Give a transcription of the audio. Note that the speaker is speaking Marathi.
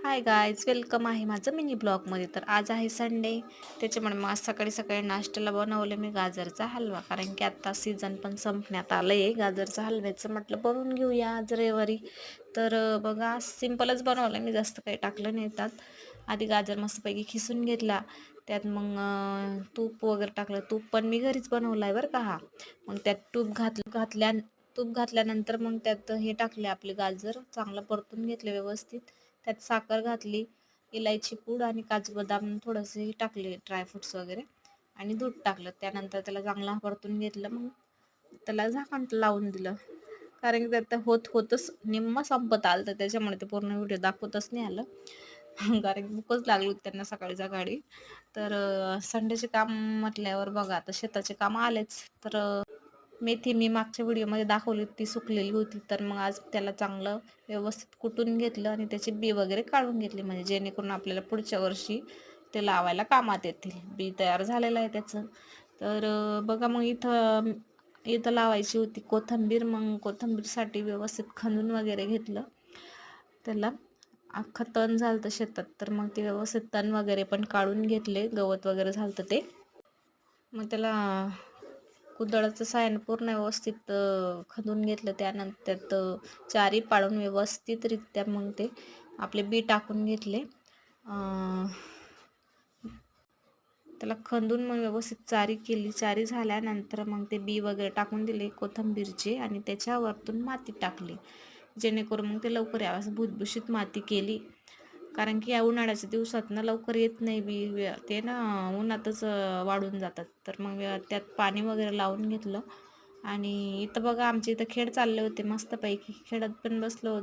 हाय गाईज, वेलकम आहे माझं मिनी ब्लॉगमध्ये. तर आज आहे संडे, त्याच्यामुळे मग आज सकाळी सकाळी नाश्त्याला बनवलं मी गाजरचा हलवा. कारण की आत्ता सीझन पण संपण्यात आलं आहे गाजरचा हलव्याचं. म्हटलं बनवून घेऊया आज रविवारी. तर बघा, सिम्पलच बनवलं मी, जास्त काही टाकलं नाही त्यात. आधी गाजर मस्तपैकी खिसून घेतला, त्यात मग तूप वगैरे टाकलं. तूप पण मी घरीच बनवलं आहे बरं का. हा मग त्यात तूप घातल्यानंतर मग त्यात हे टाकले, आपले गाजर चांगलं परतून घेतले व्यवस्थित. त्यात साखर घातली, इलायची पूड आणि काजू बदाम थोडेसे टाकले, ड्रायफ्रुट्स वगैरे, आणि दूध टाकलं. त्यानंतर त्याला चांगला परतून घेतलं. मग त्याला झाकण लावून दिलं, कारण की त्यात होतच निम्मा संपत आलं, तर त्याच्यामुळे ते पूर्ण व्हिडिओ दाखवतच नाही आलं. कारण की भूकच लागली होती त्यांना सकाळी सकाळी. तर संडेचे काम म्हटल्यावर बघा, आता शेताचे काम आलेच. तर मेथी मी मागच्या व्हिडिओमध्ये दाखवली होती, ती सुकलेली होती. तर मग आज त्याला चांगलं व्यवस्थित कुटून घेतलं आणि त्याची बी वगैरे काढून घेतली, म्हणजे जेणेकरून आपल्याला पुढच्या वर्षी ते लावायला कामात येतील. बी तयार झालेलं आहे त्याचं. तर बघा, मग इथं इथं लावायची होती कोथिंबीर. मग कोथिंबीरसाठी व्यवस्थित खणून वगैरे घेतलं त्याला. अख्खं तण झालं शेतात, तर मग ते व्यवस्थित तण वगैरे पण काढून घेतले, गवत वगैरे झालं ते. मग त्याला कुदळाचं साह्यानं पूर्ण व्यवस्थित खणून घेतलं. त्यानंतर त्यात चारी पाडून व्यवस्थितरित्या मग ते आपले बी टाकून घेतले. त्याला खंदून मग व्यवस्थित चारी केली. चारी झाल्यानंतर मग ते बी वगैरे टाकून दिले कोथिंबीरचे, आणि त्याच्यावरतून माती टाकली, जेणेकरून मग ते लवकर यावं. असं भुसभुशीत माती केली, कारण की या उन्हाळ्याच्या दिवसात ना लवकर येत नाही बी, ते ना उन्हातच वाढून जातात. तर मग त्यात पाणी वगैरे लावून घेतलं. आणि इथं बघा, आमच्या इथं खेळ चालले होते मस्तपैकी, खेळत पण बसलो होतो.